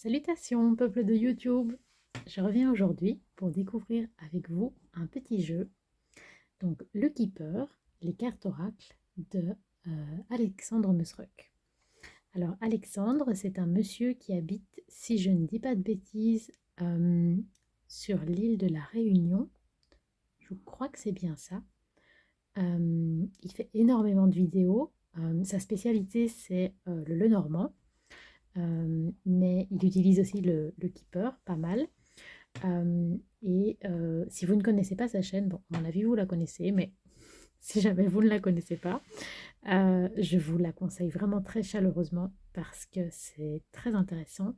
Salutations, peuple de YouTube! Je reviens aujourd'hui pour découvrir avec vous un petit jeu. Donc, le Keeper, les cartes oracles de Alexandre Musruck. Alors, Alexandre, c'est un monsieur qui habite, si je ne dis pas de bêtises, sur l'île de la Réunion. Je crois que c'est bien ça. Il fait énormément de vidéos. Sa spécialité, c'est le Lenormand. Mais il utilise aussi le Keeper, pas mal. Si vous ne connaissez pas sa chaîne, bon, à mon avis, vous la connaissez, mais si jamais vous ne la connaissez pas, je vous la conseille vraiment très chaleureusement parce que c'est très intéressant.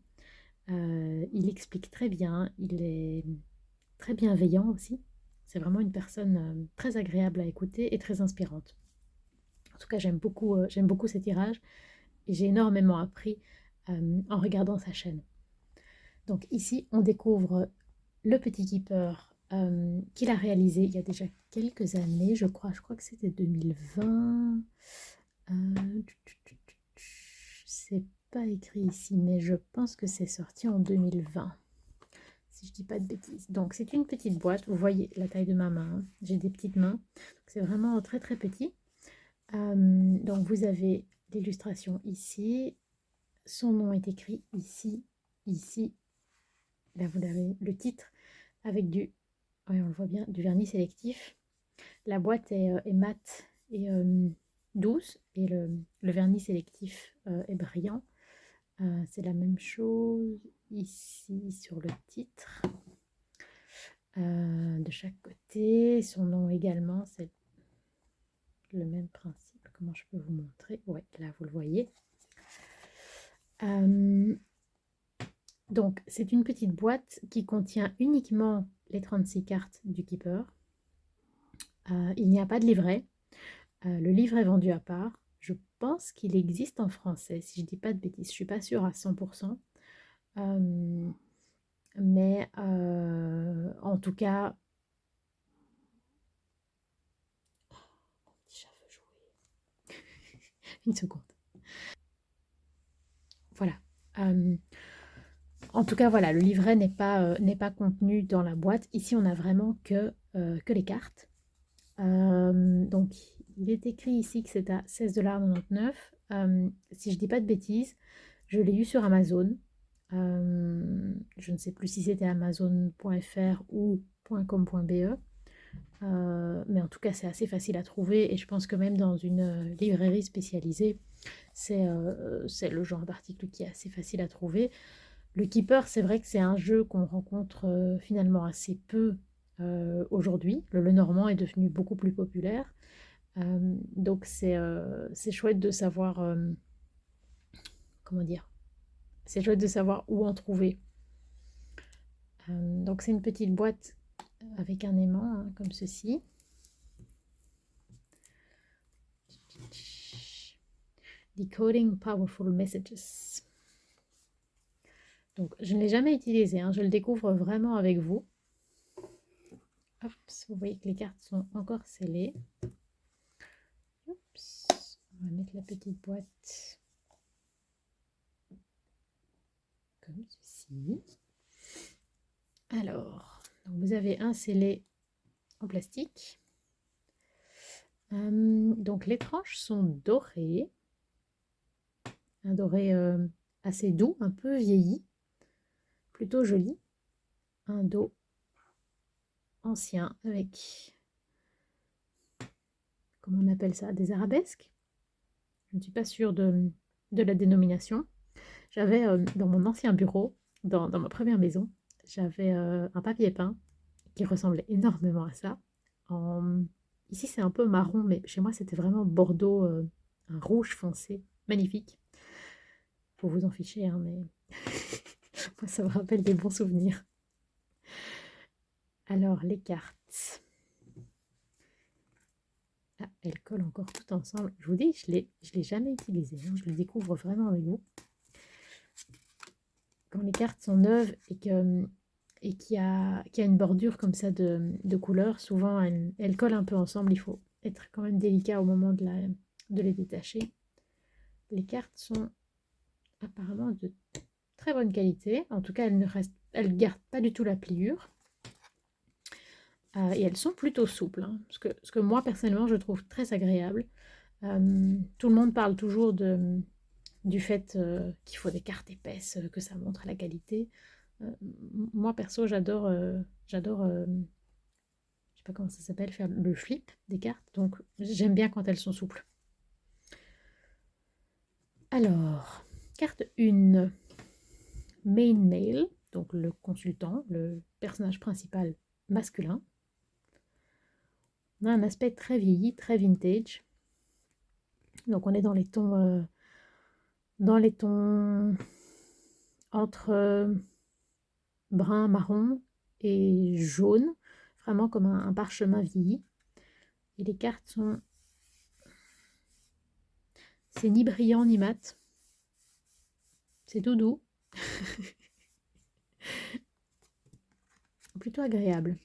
Il explique très bien, il est très bienveillant aussi. C'est vraiment une personne très agréable à écouter et très inspirante. En tout cas, j'aime beaucoup ses tirages et j'ai énormément appris en regardant sa chaîne. Donc ici, on découvre le petit keeper qu'il a réalisé il y a déjà quelques années, je crois que c'était 2020. C'est pas écrit ici, mais je pense que c'est sorti en 2020, si je dis pas de bêtises. Donc c'est une petite boîte, vous voyez la taille de ma main, hein. J'ai des petites mains, c'est vraiment très très petit. Donc vous avez l'illustration ici, son nom est écrit ici, ici. Là vous avez le titre avec on le voit bien, du vernis sélectif. La boîte est mate et douce et le vernis sélectif est brillant. C'est la même chose ici sur le titre. De chaque côté, son nom également, c'est le même principe. Comment je peux vous montrer? Ouais, là vous le voyez. Donc c'est une petite boîte qui contient uniquement les 36 cartes du Keeper. Il n'y a pas de livret. Le livre est vendu à part. Je pense qu'il existe en français, si je ne dis pas de bêtises. Je ne suis pas sûre à 100%. Mais en tout cas... Oh, mon petit chat veut jouer. Une seconde. Voilà. En tout cas, voilà, le livret n'est pas contenu dans la boîte. Ici, on n'a vraiment que les cartes. Donc, il est écrit ici que c'est à 16,99 $. Si je dis pas de bêtises, je l'ai eu sur Amazon. Je ne sais plus si c'était amazon.fr ou .com.be. Mais en tout cas, c'est assez facile à trouver et je pense que même dans une librairie spécialisée, c'est le genre d'article qui est assez facile à trouver. Le Keeper, c'est vrai que c'est un jeu qu'on rencontre finalement assez peu aujourd'hui. Le Lenormand est devenu beaucoup plus populaire. Donc c'est chouette de savoir, comment dire, c'est chouette de savoir où en trouver. Donc c'est une petite boîte avec un aimant hein, comme ceci. Decoding Powerful Messages. Donc je ne l'ai jamais utilisé, hein, je le découvre vraiment avec vous. Hop, vous voyez que les cartes sont encore scellées. Oups. On va mettre la petite boîte comme ceci. Alors, donc vous avez un scellé en plastique. Donc les tranches sont dorées. Un doré assez doux, un peu vieilli. Plutôt joli. Un dos ancien avec, comment on appelle ça, des arabesques. Je ne suis pas sûre de la dénomination. J'avais dans mon ancien bureau, dans ma première maison, j'avais un papier peint qui ressemblait énormément à ça. Ici c'est un peu marron, mais chez moi c'était vraiment bordeaux, un rouge foncé, magnifique. Faut vous en ficher, hein, mais moi ça me rappelle des bons souvenirs. Alors les cartes. Ah, elles collent encore toutes ensemble. Je vous dis, je l'ai jamais utilisé, hein, je le découvre vraiment avec vous. Quand les cartes sont neuves et qu'il y a une bordure comme ça de couleurs, souvent elles collent un peu ensemble. Il faut être quand même délicat au moment de les détacher. Les cartes sont apparemment de très bonne qualité. En tout cas, elles gardent pas du tout la pliure. Et elles sont plutôt souples, hein, ce que moi, personnellement, je trouve très agréable. Tout le monde parle toujours du fait qu'il faut des cartes épaisses, que ça montre la qualité. Moi, perso, j'adore, je sais pas comment ça s'appelle, faire le flip des cartes. Donc, j'aime bien quand elles sont souples. Alors, carte 1, Main Male, donc le consultant, le personnage principal masculin. On a un aspect très vieilli, très vintage. Donc on est dans les tons entre brun, marron et jaune, vraiment comme un parchemin vieilli. Et les cartes sont, c'est ni brillant ni mat, c'est tout doux, plutôt agréable.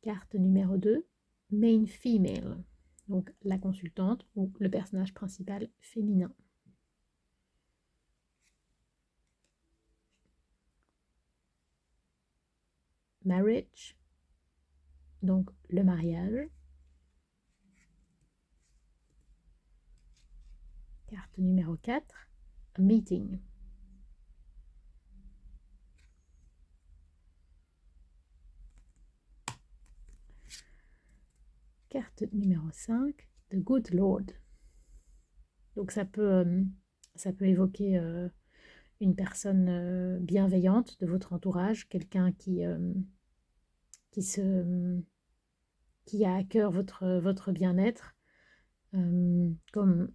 Carte numéro 2, Main Female, donc la consultante ou le personnage principal féminin. Marriage, donc le mariage. Carte numéro 4, Meeting. Carte numéro 5, The Good Lord. Donc ça peut évoquer une personne bienveillante de votre entourage, quelqu'un qui, se, qui a à cœur votre bien-être, comme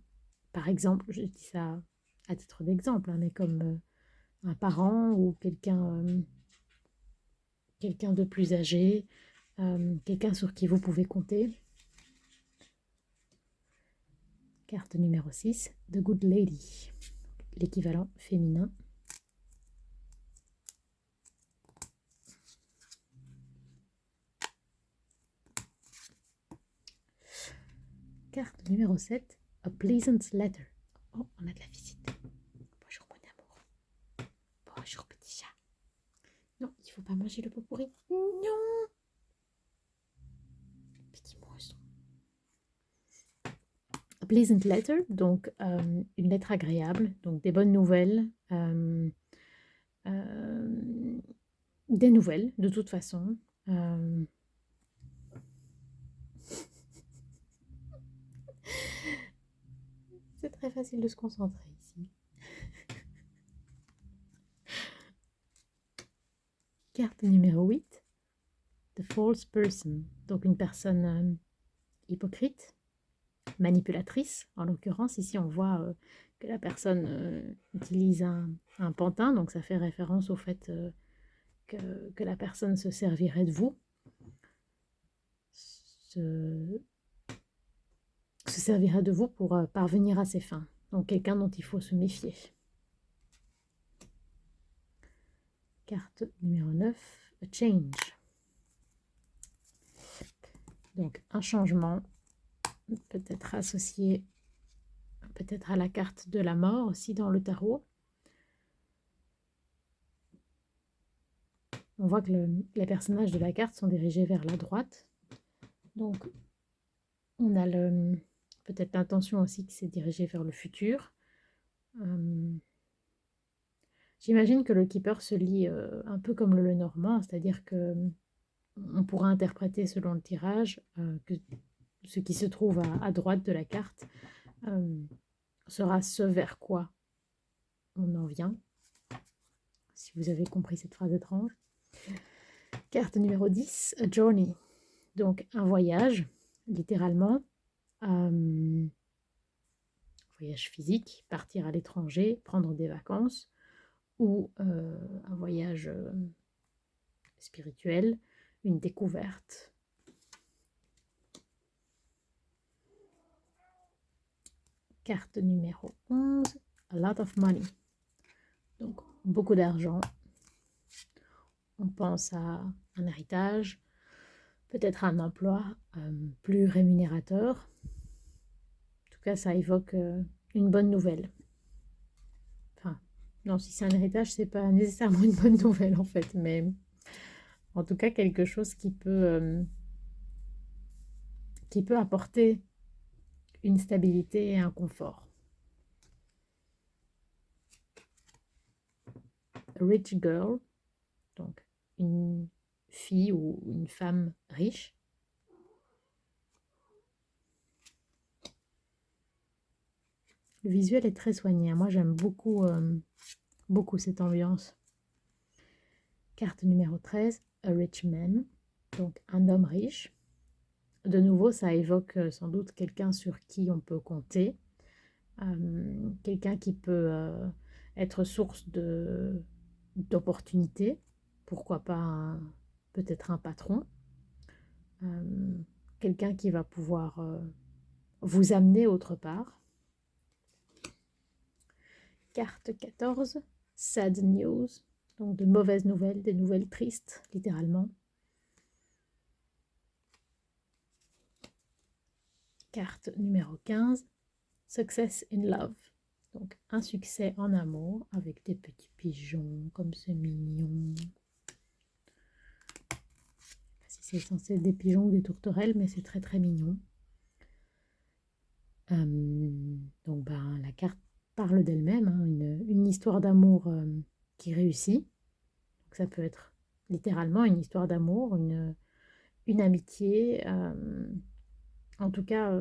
par exemple, je dis ça à titre d'exemple, hein, mais comme un parent ou quelqu'un de plus âgé, quelqu'un sur qui vous pouvez compter. Carte numéro 6, The Good Lady, l'équivalent féminin. Carte numéro 7, A Pleasant Letter. Oh, on a de la visite. Bonjour mon amour. Bonjour petit chat. Non, il ne faut pas manger le pot pourri. Non. Petit monstre. A Pleasant Letter, donc une lettre agréable, donc des bonnes nouvelles. Des nouvelles, de toute façon. C'est très facile de se concentrer ici. Carte numéro 8, The False Person, donc une personne hypocrite, manipulatrice. En l'occurrence, ici on voit que la personne utilise un pantin, donc ça fait référence au fait que la personne se servirait de vous, se servirait de vous pour parvenir à ses fins. Donc quelqu'un dont il faut se méfier. Carte numéro 9, A Change. Donc un changement, peut-être associé peut-être à la carte de la mort aussi dans le tarot. On voit que les personnages de la carte sont dirigés vers la droite. Donc on a peut-être l'intention aussi que c'est dirigé vers le futur. J'imagine que le keeper se lit un peu comme le Lenormand, c'est-à-dire que on pourra interpréter selon le tirage que ce qui se trouve à droite de la carte sera ce vers quoi on en vient, si vous avez compris cette phrase étrange. Carte numéro 10, A Journey, donc un voyage, littéralement, voyage physique, partir à l'étranger, prendre des vacances, ou un voyage spirituel, une découverte. Carte numéro 11, A Lot of Money, donc beaucoup d'argent. On pense à un héritage, peut-être un emploi plus rémunérateur. En tout cas, ça évoque une bonne nouvelle. Enfin, Non, si c'est un héritage, c'est pas nécessairement une bonne nouvelle en fait, mais en tout cas quelque chose qui peut apporter une stabilité et un confort. A rich girl, donc une fille ou une femme riche. Le visuel est très soigné. Moi, j'aime beaucoup, beaucoup cette ambiance. Carte numéro 13, A rich man, donc un homme riche. De nouveau, ça évoque sans doute quelqu'un sur qui on peut compter, quelqu'un qui peut être source d'opportunités, pourquoi pas peut-être un patron, euh, quelqu'un qui va pouvoir vous amener autre part. Carte 14, Sad News, donc de mauvaises nouvelles, des nouvelles tristes, littéralement. Carte numéro 15, Success in Love, donc un succès en amour avec des petits pigeons, comme c'est mignon. Si c'est censé être des pigeons ou des tourterelles, mais c'est très très mignon. Donc la carte parle d'elle-même, hein, une histoire d'amour qui réussit. Donc, ça peut être littéralement une histoire d'amour, une amitié, en tout cas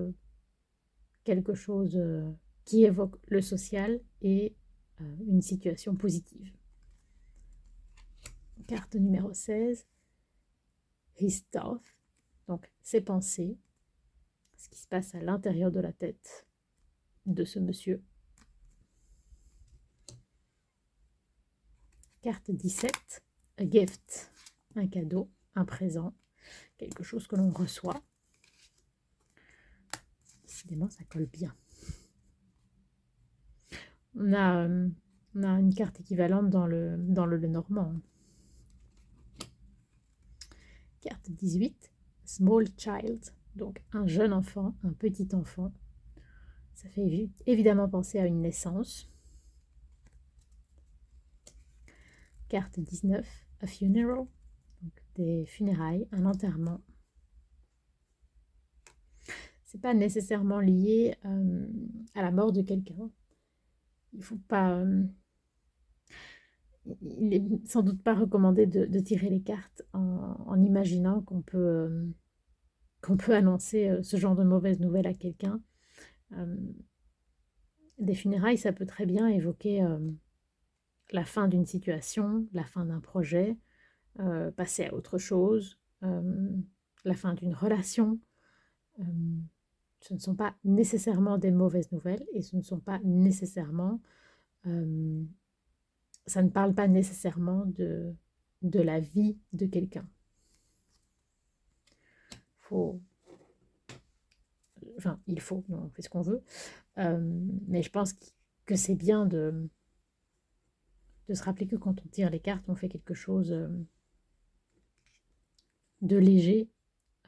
quelque chose qui évoque le social et une situation positive. Carte numéro 16, His Thoughts, donc ses pensées, ce qui se passe à l'intérieur de la tête de ce monsieur. Carte 17, A Gift, un cadeau, un présent, quelque chose que l'on reçoit. Décidément, ça colle bien. On a une carte équivalente dans le Lenormand. Carte 18, Small Child, donc un jeune enfant, un petit enfant. Ça fait évidemment penser à une naissance. Carte 19, A Funeral, donc des funérailles, un enterrement. C'est pas nécessairement lié à la mort de quelqu'un. Il faut pas... il n'est sans doute pas recommandé de tirer les cartes en imaginant qu'on peut annoncer ce genre de mauvaises nouvelles à quelqu'un. Des funérailles, ça peut très bien évoquer la fin d'une situation, la fin d'un projet, passer à autre chose, la fin d'une relation. Ce ne sont pas nécessairement des mauvaises nouvelles et ce ne sont pas nécessairement... ça ne parle pas nécessairement de la vie de quelqu'un. Il faut, on fait ce qu'on veut. Mais je pense que c'est bien de se rappeler que quand on tire les cartes, on fait quelque chose de léger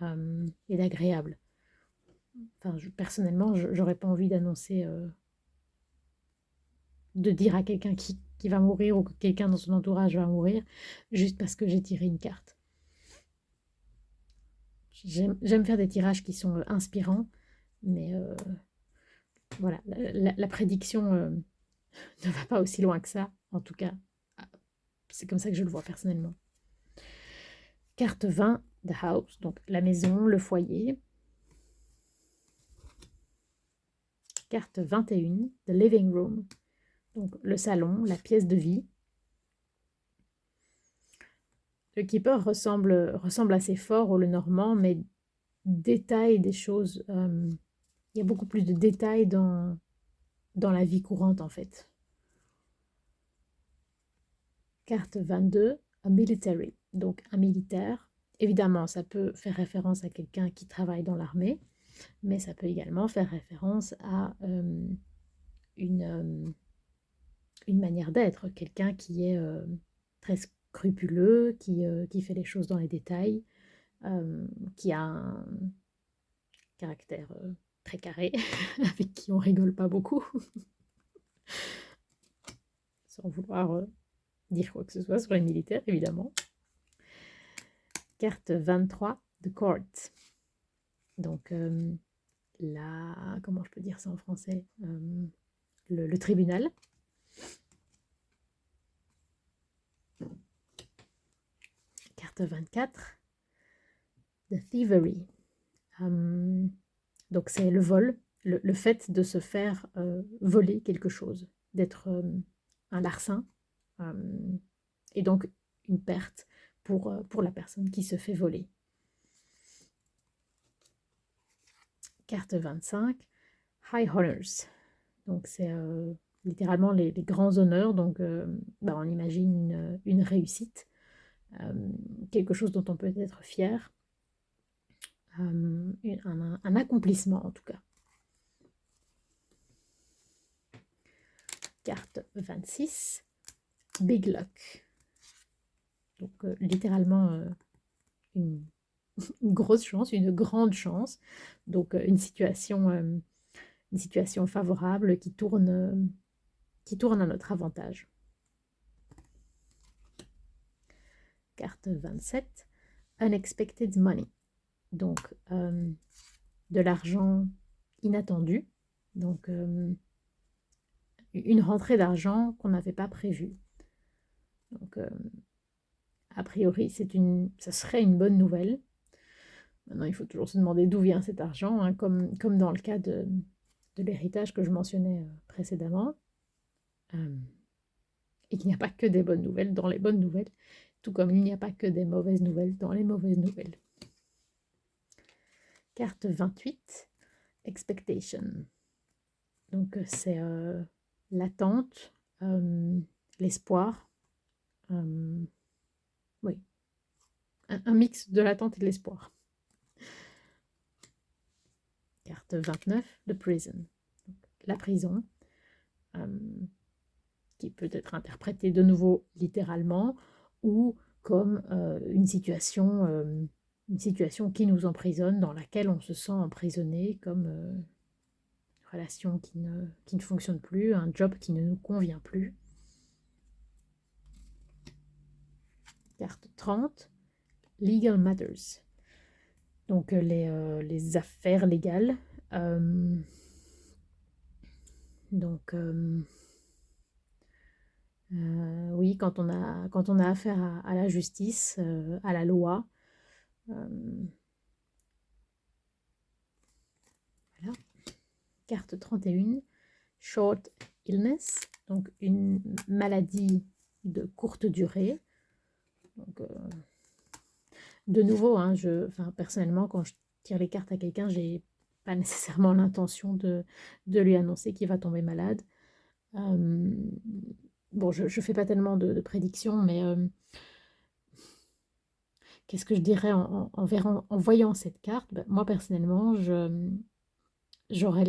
et d'agréable. Enfin, personnellement, j'aurais pas envie d'annoncer, de dire à quelqu'un qui va mourir ou que quelqu'un dans son entourage va mourir, juste parce que j'ai tiré une carte. J'aime faire des tirages qui sont inspirants, mais voilà, la prédiction ne va pas aussi loin que ça. En tout cas, c'est comme ça que je le vois personnellement. Carte 20, The House, donc la maison, le foyer. Carte 21, The Living Room, donc le salon, la pièce de vie. Le keeper ressemble assez fort au Lenormand, mais détaille des choses. Il y a beaucoup plus de détails dans la vie courante en fait. Carte 22, A Military, donc un militaire. Évidemment, ça peut faire référence à quelqu'un qui travaille dans l'armée, mais ça peut également faire référence à une manière d'être, quelqu'un qui est très scrupuleux, qui fait les choses dans les détails, qui a un caractère très carré, avec qui on rigole pas beaucoup. sans vouloir dire quoi que ce soit sur les militaires, évidemment. Carte 23, The Court. Donc, comment je peux dire ça en français, le tribunal. Carte 24, The Thievery. Donc c'est le vol, le fait de se faire voler quelque chose, d'être un larcin, et donc une perte pour la personne qui se fait voler. Carte 25, High Honors. Donc c'est littéralement les grands honneurs, donc on imagine une réussite, quelque chose dont on peut être fier, un accomplissement en tout cas. Carte 26, Big Luck. Donc littéralement une grosse chance, une grande chance. Donc une situation favorable qui tourne à notre avantage. Carte 27, Unexpected Money. Donc de l'argent inattendu. Donc une rentrée d'argent qu'on n'avait pas prévue. Donc a priori, ça serait une bonne nouvelle. Maintenant, il faut toujours se demander d'où vient cet argent, hein, comme dans le cas de l'héritage que je mentionnais précédemment. Et qu'il n'y a pas que des bonnes nouvelles dans les bonnes nouvelles, tout comme il n'y a pas que des mauvaises nouvelles dans les mauvaises nouvelles. Carte 28, Expectation. Donc c'est l'attente, l'espoir. Oui, un mix de l'attente et de l'espoir. Carte 29, The Prison. Donc, la prison, qui peut être interprétée de nouveau littéralement ou comme une situation qui nous emprisonne, dans laquelle on se sent emprisonné, comme une relation qui ne fonctionne plus, un job qui ne nous convient plus. Carte 30, Legal Matters. Donc les affaires légales. Donc oui, quand on a affaire à la justice, à la loi. Voilà. Carte 31, Short Illness, donc une maladie de courte durée. Donc, de nouveau, hein, personnellement, quand je tire les cartes à quelqu'un, j'ai pas nécessairement l'intention de lui annoncer qu'il va tomber malade. Bon, je fais pas tellement de prédictions, mais qu'est-ce que je dirais en voyant cette carte? Moi, personnellement, j'aurais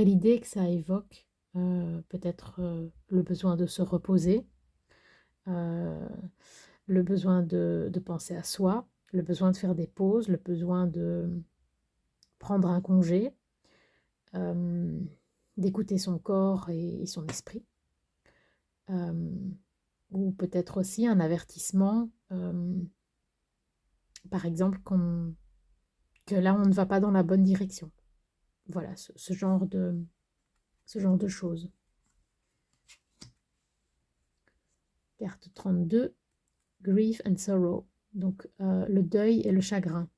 l'idée que ça évoque peut-être le besoin de se reposer, le besoin de penser à soi, le besoin de faire des pauses, le besoin de prendre un congé, d'écouter son corps et son esprit. Ou peut-être aussi un avertissement, par exemple, que là, on ne va pas dans la bonne direction. Voilà, ce genre de choses. Carte 32, Grief and Sorrow. Donc, le deuil et le chagrin.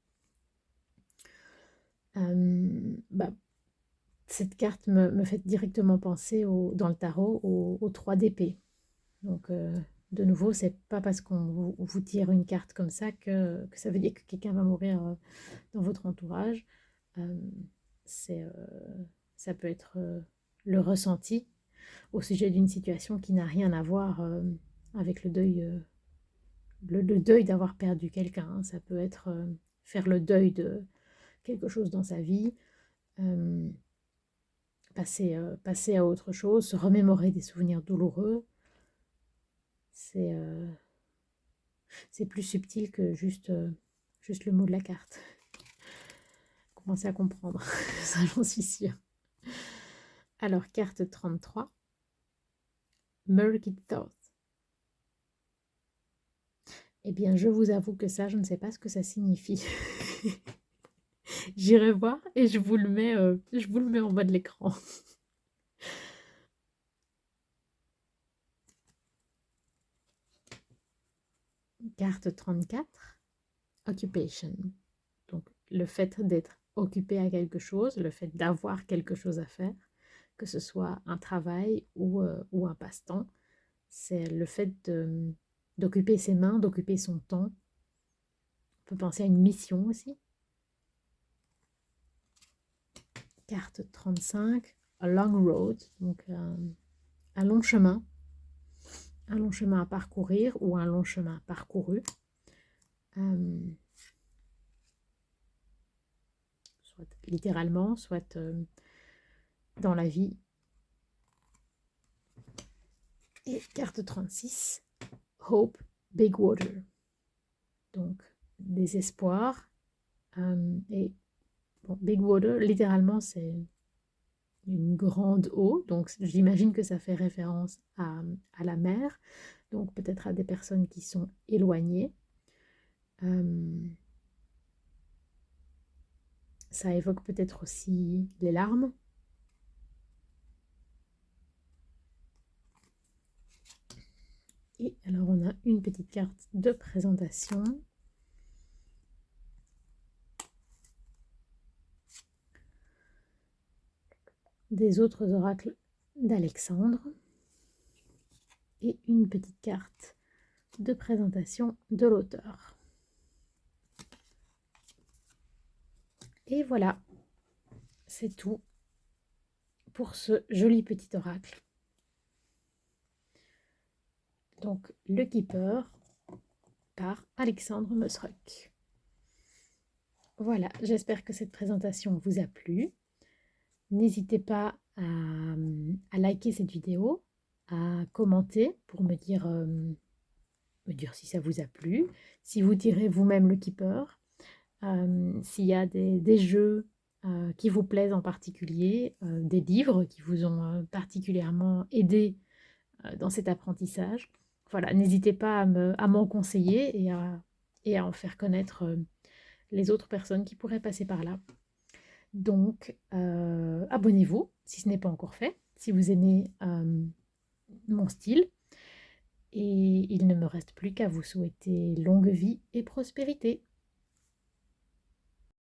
Cette carte me fait directement penser dans le tarot aux 3 d'épée. Donc, de nouveau, c'est pas parce qu'on vous tire une carte comme ça que ça veut dire que quelqu'un va mourir dans votre entourage. Ça peut être le ressenti au sujet d'une situation qui n'a rien à voir avec le deuil, le deuil d'avoir perdu quelqu'un. Hein. Ça peut être faire le deuil de quelque chose dans sa vie, passer à autre chose, se remémorer des souvenirs douloureux. C'est plus subtil que juste le mot de la carte. Commencez à comprendre, ça j'en suis sûre. Alors, carte 33, Murky Thought. Eh bien, je vous avoue que ça, je ne sais pas ce que ça signifie. J'irai voir et je vous le mets en bas de l'écran. Carte 34, Occupation. Donc, le fait d'être occupé à quelque chose, le fait d'avoir quelque chose à faire, que ce soit un travail ou un passe-temps, c'est le fait d'occuper ses mains, d'occuper son temps. On peut penser à une mission aussi. Carte 35, A Long Road, donc un long chemin à parcourir ou un long chemin parcouru. Soit littéralement, soit dans la vie. Et carte 36, Hope, Big Water. Donc, désespoir. Et bon, Big Water, littéralement, c'est une grande eau. Donc, j'imagine que ça fait référence à la mer. Donc, peut-être à des personnes qui sont éloignées. Ça évoque peut-être aussi les larmes. Et alors, on a une petite carte de présentation. Des autres oracles d'Alexandre. Et une petite carte de présentation de l'auteur. Et voilà, c'est tout pour ce joli petit oracle. Donc, le Keeper par Alexandre Mosruck. Voilà, j'espère que cette présentation vous a plu. N'hésitez pas à liker cette vidéo, à commenter pour me dire si ça vous a plu, si vous tirez vous-même le Keeper, s'il y a des jeux qui vous plaisent en particulier, des livres qui vous ont particulièrement aidé dans cet apprentissage. Voilà, n'hésitez pas à m'en conseiller et à en faire connaître les autres personnes qui pourraient passer par là. Donc, abonnez-vous si ce n'est pas encore fait, si vous aimez mon style. Et il ne me reste plus qu'à vous souhaiter longue vie et prospérité.